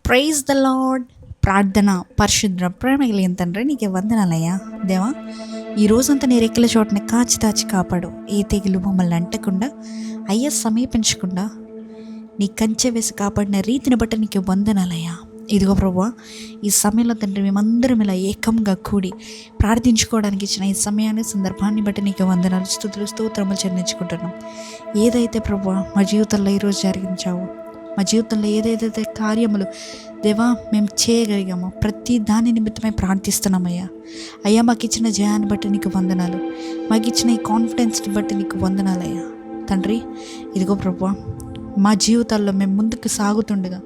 Praise the lord. ప్రార్థన. పరిశుద్ర ప్రేమ కలిగిన తండ్రి, నీకే వందనాలయ్యా. దేవా, ఈ రోజంతా నీ రెక్కల చోటని కాచి దాచి కాపాడు. ఏ తెగులు మమ్మల్ని అంటకుండా, అయ్యా సమీపించకుండా నీ కంచె వేసి కాపాడిన రీతిని బట్టి నీకు వందనాలయ్యా. ఇదిగో ప్రభువా, ఈ సమయంలో తండ్రి మేమందరం ఇలా ఏకంగా కూడి ప్రార్థించుకోవడానికి ఇచ్చిన ఈ సమయాన్ని, సందర్భాన్ని బట్టి నీకు వందనాలు, స్తుతులు, స్తోత్రములు చెల్లించుకుంటున్నాం. ఏదైతే ప్రభువా మా జీవితంలో ఈరోజు జరిగించావో, మా జీవితంలో ఏదైతే కార్యములు దేవా మేము చేయగలిగామో ప్రతి దాని నిమిత్తమై ప్రార్థిస్తున్నామయ్యా. అయ్యా, మాకు ఇచ్చిన జయాన్ని బట్టి నీకు వందనాలు, మాకు ఇచ్చిన ఈ కాన్ఫిడెన్స్ని బట్టి నీకు వందనాలయ్యా. తండ్రి, ఇదిగో ప్రభువా, మా జీవితాల్లో మేము ముందుకు సాగుతుండగా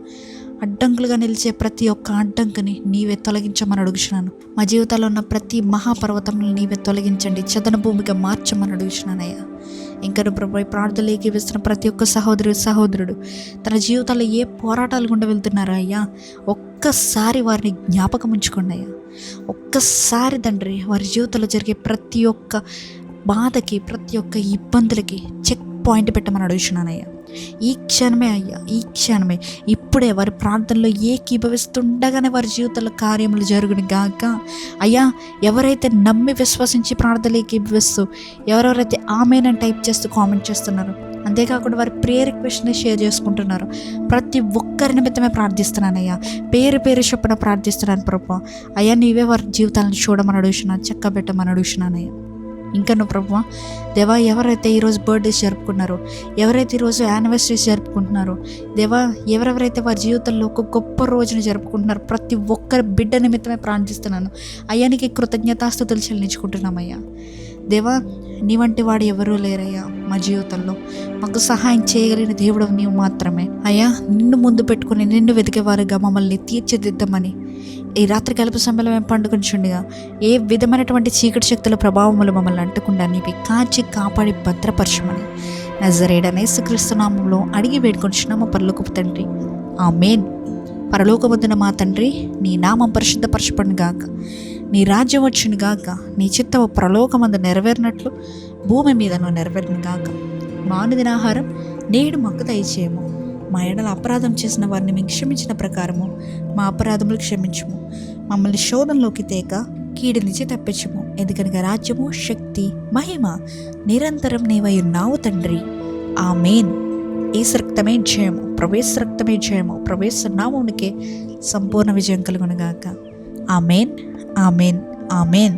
అడ్డంకులుగా నిలిచే ప్రతి ఒక్క అడ్డంకుని నీవే తొలగించమని అడుగుతున్నాను. మా జీవితాల్లో ఉన్న ప్రతి మహాపర్వతంలో నీవే తొలగించండి, చదన భూమిగా మార్చమని అడుగుతున్నానయ్యా. ఇంకా ప్రభు, ప్రార్థనలు ఏకీవిస్తున్న ప్రతి ఒక్క సహోదరుడు తన జీవితాల్లో ఏ పోరాటాలు గుండా వెళ్తున్నారో అయ్యా, ఒక్కసారి వారిని జ్ఞాపకం ఉంచుకోండి అయ్యా. ఒక్కసారి తండ్రి, వారి జీవితంలో జరిగే ప్రతి ఒక్క బాధకి, ప్రతి ఒక్క ఇబ్బందులకి చెక్ పాయింట్ పెట్టమని అడుగుతున్నానయ్యా. ఈ క్షణమే అయ్యా, ఈ క్షణమే, ఇప్పుడే వారి ప్రార్థనలో ఏకీభవిస్తుండగానే వారి జీవితంలో కార్యములు జరుగును గాక. అయ్యా, ఎవరైతే నమ్మి విశ్వసించి ప్రార్థనలు ఏకీభవిస్తూ, ఎవరెవరైతే ఆమెనని టైప్ చేస్తూ కామెంట్ చేస్తున్నారో, అంతేకాకుండా వారి ప్రేయర్ రిక్వెస్ట్ని షేర్ చేసుకుంటున్నారు, ప్రతి ఒక్కరి నిమిత్తమే ప్రార్థిస్తున్నానయ్యా. పేరు పేరు చొప్పున ప్రార్థిస్తున్నాను ప్రభు. అయ్యా, నీవే వారి జీవితాలను చూడమని అడుగుతున్నాను, చక్కబెట్టమని అడుగుతున్నానయ్యా. ఇంకా నువ్వు ప్రభువా దేవా, ఎవరైతే ఈరోజు బర్త్డేస్ జరుపుకున్నారో, ఎవరైతే ఈరోజు యానివర్సరీస్ జరుపుకుంటున్నారో దేవా, ఎవరెవరైతే వారి జీవితంలో ఒక గొప్ప రోజును జరుపుకుంటున్నారో, ప్రతి ఒక్కరి బిడ్డ నిమిత్తమే ప్రార్థిస్తున్నాను అయ్యా. నీకు కృతజ్ఞతాస్తుతులు చెల్లించుకుంటున్నామయ్యా. దేవా, నీ వంటి వాడు ఎవరూ లేరయ్యా మా జీవితంలో. మాకు సహాయం చేయగలిగిన దేవుడు నీవు మాత్రమే అయ్యా. నిన్ను ముందు పెట్టుకుని నిన్ను వెతికేవారుగా మమ్మల్ని తీర్చిదిద్దామని ఈ రాత్రి కలుపు సమయంలో మేము పండుకొనిచుండగా ఏ విధమైనటువంటి చీకటి శక్తుల ప్రభావములు మమ్మల్ని అంటకుండా నీవి కాచి కాపాడి భద్రపరచమని నజరేయుడైన యేసుక్రీస్తు నామములో అడిగి వేడుకొనిచున్నాము పరలోకపు తండ్రి, ఆమేన్. పరలోకమందున మా తండ్రి, నీ నామం పరిశుద్ధపరచబడును గాక, నీ రాజ్యం వచ్చును గాక, నీ చిత్తము పరలోకమందు నెరవేరినట్లు భూమి మీదను నెరవేరును గాక. మా అనుదిన ఆహారం నేడు మాకు దయచేయము. మా ఎడల అపరాధం చేసిన వారిని మేము క్షమించిన ప్రకారము మా అపరాధములు క్షమించుము. మమ్మల్ని శోధనలోకి తేక కీడు నుంచి తప్పించుము. ఎందుకనగా రాజ్యము, శక్తి, మహిమ నిరంతరం నీవై ఉన్నావు తండ్రి, ఆమేన్. యేసు రక్తమే జయము, ప్రవేశ రక్తమే జయము, ప్రవేశ నామమునికే సంపూర్ణ విజయం కలుగునుగాక. ఆమేన్, ఆమేన్, ఆమేన్.